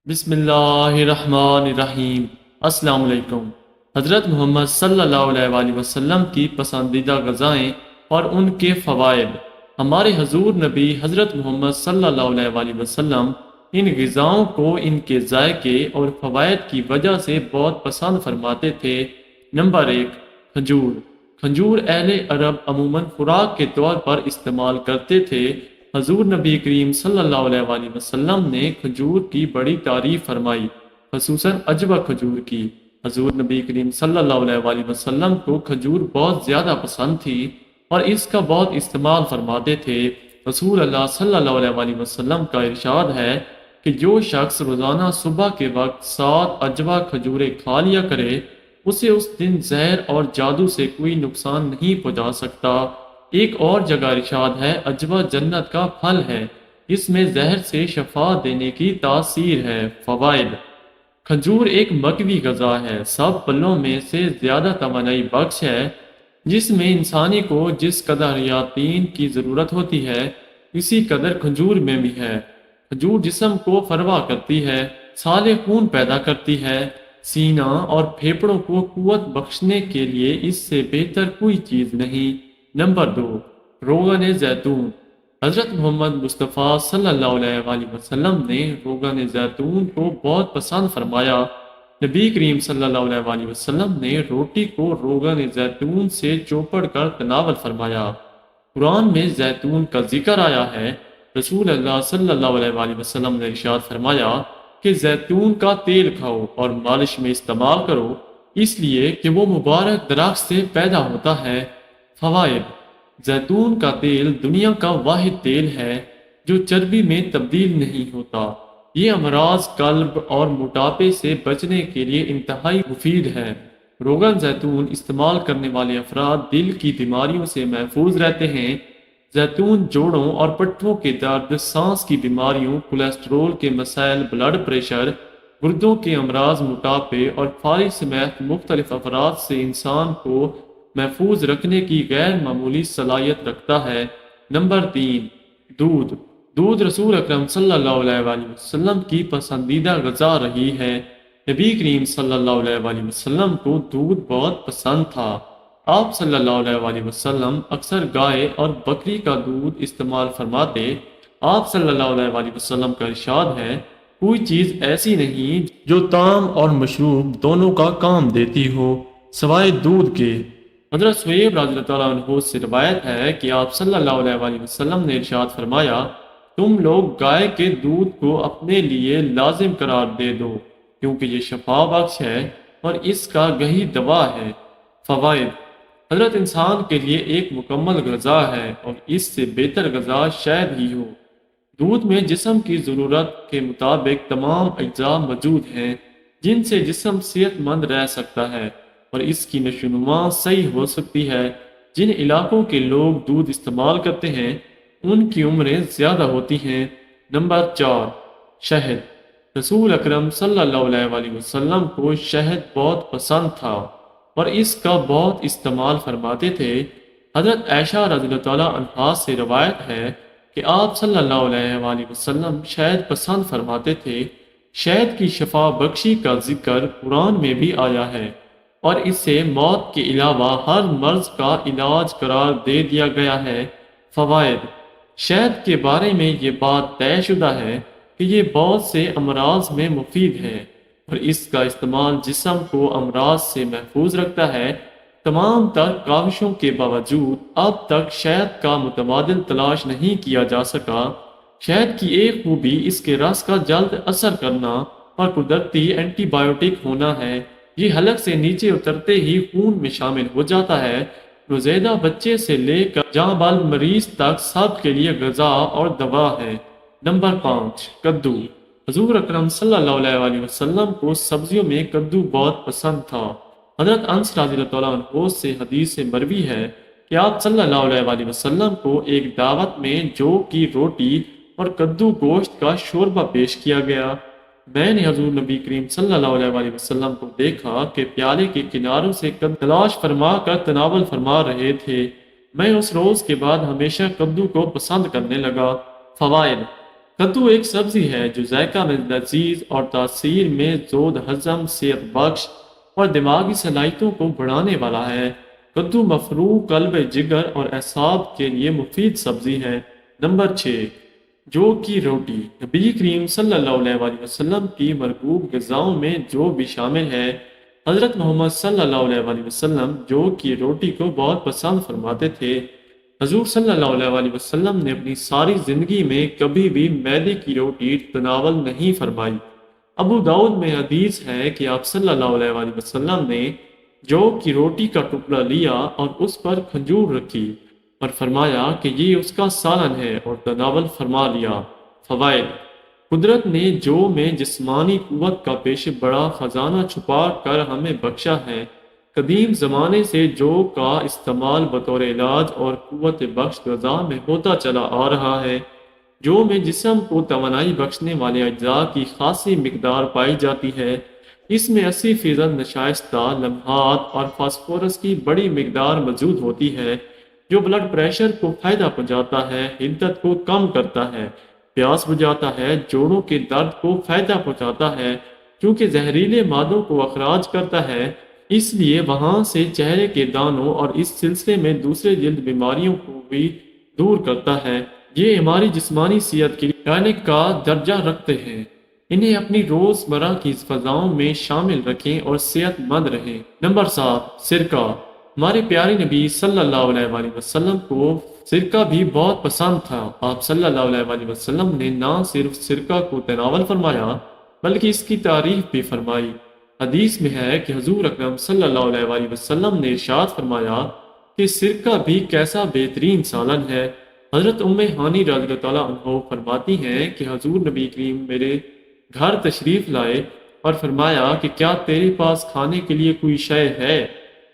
بسم اللہ الرحمن الرحیم۔ السلام علیکم۔ حضرت محمد صلی اللہ علیہ وآلہ وسلم کی پسندیدہ غذائیں اور ان کے فوائد۔ ہمارے حضور نبی حضرت محمد صلی اللہ علیہ وآلہ وسلم ان غذاؤں کو ان کے ذائقے اور فوائد کی وجہ سے بہت پسند فرماتے تھے۔ نمبر 1، کھجور۔ کھجور اہل عرب عموماً خوراک کے طور پر استعمال کرتے تھے۔ حضور نبی کریم صلی اللہ علیہ وآلہ وسلم نے کھجور کی بڑی تعریف فرمائی، خصوصاً عجوہ کھجور کی۔ حضور نبی کریم صلی اللہ علیہ وآلہ وسلم کو کھجور بہت زیادہ پسند تھی اور اس کا بہت استعمال فرماتے تھے۔ رسول اللہ صلی اللہ علیہ وآلہ وسلم کا ارشاد ہے کہ جو شخص روزانہ صبح کے وقت 7 عجوہ کھجوریں کھا لیا کرے، اسے اس دن زہر اور جادو سے کوئی نقصان نہیں پہنچا سکتا۔ ایک اور جگہ ارشاد ہے، عجوہ جنت کا پھل ہے، اس میں زہر سے شفا دینے کی تاثیر ہے۔ فوائد۔ کھجور ایک مقوی غذا ہے، سب پھلوں میں سے زیادہ توانائی بخش ہے۔ جس میں انسانی کو جس قدر حیاتین کی ضرورت ہوتی ہے، اسی قدر کھجور میں بھی ہے۔ کھجور جسم کو فروہ کرتی ہے، سالے خون پیدا کرتی ہے، سینہ اور پھیپھڑوں کو قوت بخشنے کے لیے اس سے بہتر کوئی چیز نہیں۔ نمبر 2، روغن زیتون۔ حضرت محمد مصطفیٰ صلی اللہ علیہ وآلہ وسلم نے روغن زیتون کو بہت پسند فرمایا۔ نبی کریم صلی اللہ علیہ وآلہ وسلم نے روٹی کو روغن زیتون سے چوپڑ کر تناول فرمایا۔ قرآن میں زیتون کا ذکر آیا ہے۔ رسول اللہ صلی اللہ علیہ وآلہ وسلم نے ارشاد فرمایا کہ زیتون کا تیل کھاؤ اور مالش میں استعمال کرو، اس لیے کہ وہ مبارک درخت سے پیدا ہوتا ہے۔ فوائد۔ زیتون کا تیل دنیا کا واحد تیل ہے جو چربی میں تبدیل نہیں ہوتا۔ یہ امراض قلب اور موٹاپے سے بچنے کے لیے انتہائی مفید ہے۔ روغن زیتون استعمال کرنے والے افراد دل کی بیماریوں سے محفوظ رہتے ہیں۔ زیتون جوڑوں اور پٹھوں کے درد، سانس کی بیماریوں، کولیسٹرول کے مسائل، بلڈ پریشر، گردوں کے امراض، موٹاپے اور فالج سمیت مختلف افراد سے انسان کو محفوظ رکھنے کی غیر معمولی صلاحیت رکھتا ہے۔ نمبر 3، دودھ۔ دودھ رسول اکرم صلی اللہ علیہ وآلہ وسلم کی پسندیدہ غذا رہی ہے۔ نبی کریم صلی اللہ علیہ وآلہ وسلم کو دودھ بہت پسند تھا۔ آپ صلی اللہ علیہ وآلہ وسلم اکثر گائے اور بکری کا دودھ استعمال فرماتے۔ آپ صلی اللہ علیہ وآلہ وسلم کا ارشاد ہے، کوئی چیز ایسی نہیں جو طعام اور مشروب دونوں کا کام دیتی ہو سوائے دودھ کے۔ حضرت سہیب رضی اللہ تعالیٰ عنہ سے روایت ہے کہ آپ صلی اللہ علیہ وآلہ وسلم نے ارشاد فرمایا، تم لوگ گائے کے دودھ کو اپنے لیے لازم قرار دے دو، کیونکہ یہ شفا بخش ہے اور اس کا گہی دوا ہے۔ فوائد۔ حضرت انسان کے لیے ایک مکمل غذا ہے اور اس سے بہتر غذا شاید ہی ہو۔ دودھ میں جسم کی ضرورت کے مطابق تمام اجزاء موجود ہیں جن سے جسم صحت مند رہ سکتا ہے اور اس کی نشو و نما صحیح ہو سکتی ہے۔ جن علاقوں کے لوگ دودھ استعمال کرتے ہیں ان کی عمریں زیادہ ہوتی ہیں۔ نمبر 4، شہد۔ رسول اکرم صلی اللہ علیہ وآلہ وسلم کو شہد بہت پسند تھا اور اس کا بہت استعمال فرماتے تھے۔ حضرت عائشہ رضی اللہ تعالیٰ عنہا سے روایت ہے کہ آپ صلی اللہ علیہ وآلہ وسلم شہد پسند فرماتے تھے۔ شہد کی شفا بخشی کا ذکر قرآن میں بھی آیا ہے اور اسے موت کے علاوہ ہر مرض کا علاج قرار دے دیا گیا ہے۔ فوائد۔ شہد کے بارے میں یہ بات طے شدہ ہے کہ یہ بہت سے امراض میں مفید ہے اور اس کا استعمال جسم کو امراض سے محفوظ رکھتا ہے۔ تمام تر کاوشوں کے باوجود اب تک شہد کا متبادل تلاش نہیں کیا جا سکا۔ شہد کی ایک خوبی اس کے رس کا جلد اثر کرنا اور قدرتی اینٹی بائیوٹک ہونا ہے۔ یہ حلق سے نیچے اترتے ہی خون میں شامل ہو جاتا ہے۔ نوزائیدہ بچے سے لے کر جاں بال مریض تک سب کے لیے غذا اور دوا ہے۔ نمبر 5، کدو۔ حضور اکرم صلی اللہ علیہ وآلہ وسلم کو سبزیوں میں کدو بہت پسند تھا۔ حضرت انس رضی اللہ تعالیٰ عنہ سے حدیث مروی ہے کہ آپ صلی اللہ علیہ وآلہ وسلم کو ایک دعوت میں جو کی روٹی اور کدو گوشت کا شوربہ پیش کیا گیا۔ میں نے حضور نبی کریم صلی اللہ علیہ وآلہ وسلم کو دیکھا کہ پیالے کے کناروں سے کدو تلاش فرما کر تناول فرما رہے تھے۔ میں اس روز کے بعد ہمیشہ کدو کو پسند کرنے لگا۔ فوائد۔ کدو ایک سبزی ہے جو ذائقہ میں لذیذ اور تاثیر میں زود ہضم، صحت بخش اور دماغی صلاحیتوں کو بڑھانے والا ہے۔ کدو مفروع قلب، جگر اور اعصاب کے لیے مفید سبزی ہے۔ نمبر 6، جو کی روٹی۔ نبی کریم صلی اللہ علیہ وآلہ وسلم کی مرغوب غذاؤں میں جو بھی شامل ہے۔ حضرت محمد صلی اللہ علیہ وآلہ وسلم جو کی روٹی کو بہت پسند فرماتے تھے۔ حضور صلی اللہ علیہ وآلہ وسلم نے اپنی ساری زندگی میں کبھی بھی میدے کی روٹی تناول نہیں فرمائی۔ ابو داؤد میں حدیث ہے کہ آپ صلی اللہ علیہ وآلہ وسلم نے جو کی روٹی کا ٹکڑا لیا اور اس پر کھجور رکھی اور فرمایا کہ یہ اس کا سالن ہے اور تناول فرما لیا۔ فوائد: قدرت نے جو میں جسمانی قوت کا پیش بڑا خزانہ چھپا کر ہمیں بخشا ہے۔ قدیم زمانے سے جو کا استعمال بطور علاج اور قوت بخش غذا میں ہوتا چلا آ رہا ہے۔ جو میں جسم کو توانائی بخشنے والے اجزاء کی خاصی مقدار پائی جاتی ہے۔ اس میں 80% نشائستہ لمحات اور فاسفورس کی بڑی مقدار موجود ہوتی ہے، جو بلڈ پریشر کو فائدہ پہنچاتا ہے، حدت کو کم کرتا ہے، پیاس بجھاتا ہے، جوڑوں کے درد کو فائدہ پہنچاتا ہے کیونکہ زہریلے مادوں کو اخراج کرتا ہے، اس لیے وہاں سے چہرے کے دانوں اور اس سلسلے میں دوسرے جلد بیماریوں کو بھی دور کرتا ہے۔ یہ ہماری جسمانی صحت کے لیے ٹانک کا درجہ رکھتے ہیں۔ انہیں اپنی روزمرہ کی فضاؤں میں شامل رکھیں اور صحت مند رہیں۔ نمبر 7، سرکہ۔ ہمارے پیارے نبی صلی اللہ علیہ وآلہ وسلم کو سرکہ بھی بہت پسند تھا۔ آپ صلی اللہ علیہ وآلہ وسلم نے نہ صرف سرکہ کو تناول فرمایا بلکہ اس کی تعریف بھی فرمائی۔ حدیث میں ہے کہ حضور اکرم صلی اللہ علیہ وآلہ وسلم نے ارشاد فرمایا کہ سرکہ بھی کیسا بہترین سالن ہے۔ حضرت ام ہانی رضی اللہ تعالیٰ عنہ فرماتی ہیں کہ حضور نبی کریم میرے گھر تشریف لائے اور فرمایا کہ کیا تیرے پاس کھانے کے لیے کوئی شے ہے؟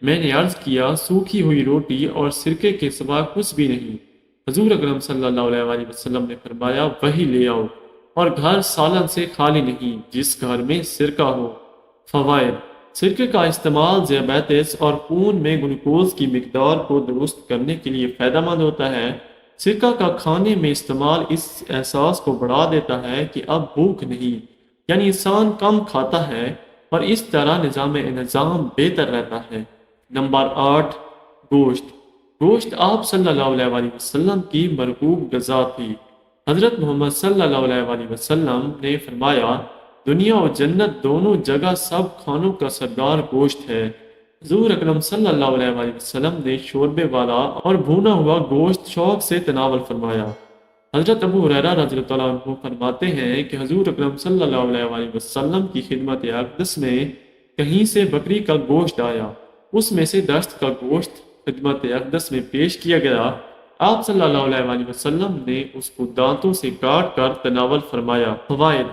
میں نے عرض کیا سوکھی ہوئی روٹی اور سرکے کے سوا کچھ بھی نہیں۔ حضور اکرم صلی اللہ علیہ وآلہ وسلم نے فرمایا وہی لے آؤ، اور گھر سالن سے خالی نہیں جس گھر میں سرکہ ہو۔ فوائد: سرکے کا استعمال ذیابیطس اور خون میں گلوکوز کی مقدار کو درست کرنے کے لیے فائدہ مند ہوتا ہے۔ سرکہ کا کھانے میں استعمال اس احساس کو بڑھا دیتا ہے کہ اب بھوک نہیں، یعنی انسان کم کھاتا ہے اور اس طرح نظام انہضام بہتر رہتا ہے۔ نمبر 8، گوشت۔ گوشت آپ صلی اللہ علیہ وآلہ وسلم کی مرغوب غذا تھی۔ حضرت محمد صلی اللہ علیہ وآلہ وسلم نے فرمایا دنیا و جنت دونوں جگہ سب کھانوں کا سردار گوشت ہے۔ حضور اکرم صلی اللہ علیہ وآلہ وسلم نے شوربے والا اور بھونا ہوا گوشت شوق سے تناول فرمایا۔ حضرت ابو ہریرہ رضی اللہ تعالیٰ عنہ فرماتے ہیں کہ حضور اکرم صلی اللہ علیہ وآلہ وسلم کی خدمت اقدس میں کہیں سے بکری کا گوشت آیا، اس میں سے دست کا گوشت خدمت اقدس میں پیش کیا گیا۔ آپ صلی اللہ علیہ وآلہ وسلم نے اس کو دانتوں سے کاٹ کر تناول فرمایا۔ فوائد: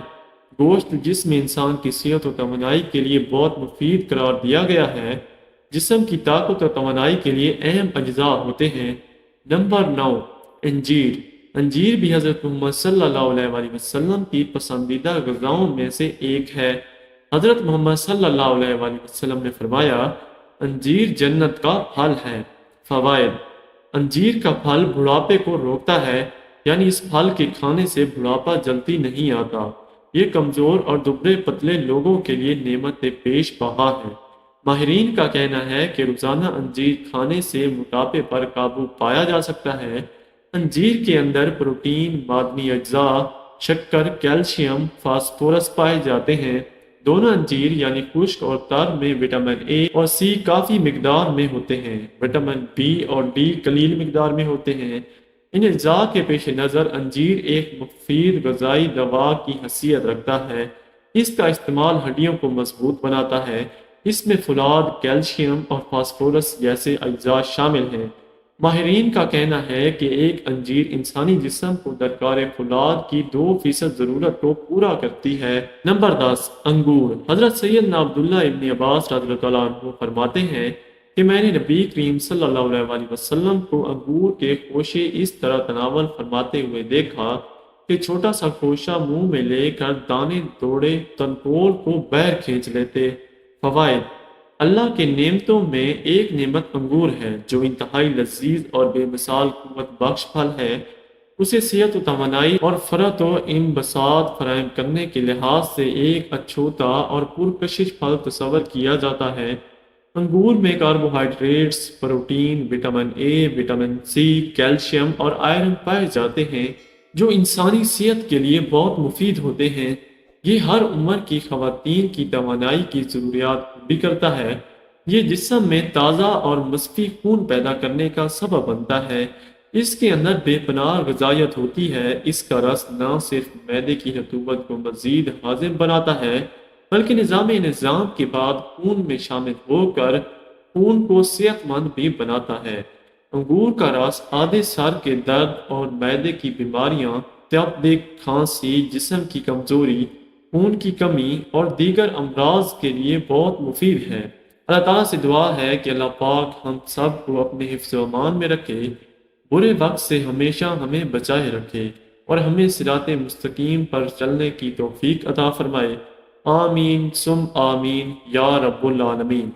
گوشت جس میں انسان کی صحت و توانائی کے لیے بہت مفید قرار دیا گیا ہے، جسم کی طاقت و توانائی کے لیے اہم اجزاء ہوتے ہیں۔ نمبر 9، انجیر۔ انجیر بھی حضرت محمد صلی اللہ علیہ وآلہ وسلم کی پسندیدہ غذاؤں میں سے ایک ہے۔ حضرت محمد صلی اللہ علیہ وآلہ وسلم نے فرمایا انجیر جنت کا پھل ہے۔ فوائد: انجیر کا پھل بڑھاپے کو روکتا ہے، یعنی اس پھل کے کھانے سے بڑھاپا جلدی نہیں آتا۔ یہ کمزور اور دبلے پتلے لوگوں کے لیے نعمت پیش بہا ہے۔ ماہرین کا کہنا ہے کہ روزانہ انجیر کھانے سے موٹاپے پر قابو پایا جا سکتا ہے۔ انجیر کے اندر پروٹین، معدنی اجزاء، شکر، کیلشیم، فاسفورس پائے جاتے ہیں۔ دونوں انجیر یعنی خشک اور تر میں وٹامن اے اور سی کافی مقدار میں ہوتے ہیں۔ وٹامن بی اور ڈی قلیل مقدار میں ہوتے ہیں۔ ان اجزاء کے پیش نظر انجیر ایک مفید غذائی دوا کی حیثیت رکھتا ہے۔ اس کا استعمال ہڈیوں کو مضبوط بناتا ہے۔ اس میں فولاد، کیلشیم اور فاسفورس جیسے اجزاء شامل ہیں۔ ماہرین کا کہنا ہے کہ ایک انجیر انسانی جسم کو درکار فولاد کی 2% ضرورت کو پورا کرتی ہے۔ نمبر 10، انگور۔ حضرت سیدنا عبداللہ ابن عباس رضی اللہ تعالیٰ عنہ فرماتے ہیں کہ میں نے نبی کریم صلی اللہ علیہ وآلہ وسلم کو انگور کے خوشے اس طرح تناول فرماتے ہوئے دیکھا کہ چھوٹا سا خوشہ منہ میں لے کر دانے دوڑے تنکول کو باہر کھینچ لیتے۔ فوائد: اللہ کے نعمتوں میں ایک نعمت انگور ہے جو انتہائی لذیذ اور بے مثال قوت بخش پھل ہے۔ اسے صحت و توانائی اور فرحت و انبساط فراہم کرنے کے لحاظ سے ایک اچھوتا اور پرکشش پھل تصور کیا جاتا ہے۔ انگور میں carbohydrates, protein, vitamin A, vitamin C, calcium اور آئرن پائے جاتے ہیں جو انسانی صحت کے لیے بہت مفید ہوتے ہیں۔ یہ ہر عمر کی خواتین کی توانائی کی ضروریات پوری کرتا ہے۔ یہ جسم میں تازہ اور مصفی خون پیدا کرنے کا سبب بنتا ہے۔ اس کے اندر بے پناہ غذائیت ہوتی ہے۔ اس کا رس نہ صرف معدے کی رطوبت کو مزید ہاضم بناتا ہے بلکہ نظام کے بعد خون میں شامل ہو کر خون کو صحت مند بھی بناتا ہے۔ انگور کا رس آدھے سر کے درد اور معدے کی بیماریاں، تپ، کھانسی، جسم کی کمزوری، خون کی کمی اور دیگر امراض کے لیے بہت مفید ہے۔ اللہ تعالیٰ سے دعا ہے کہ اللہ پاک ہم سب کو اپنے حفظ و امان میں رکھے، برے وقت سے ہمیشہ ہمیں بچائے رکھے اور ہمیں صراط مستقیم پر چلنے کی توفیق عطا فرمائے۔ آمین ثم آمین یا رب العالمین۔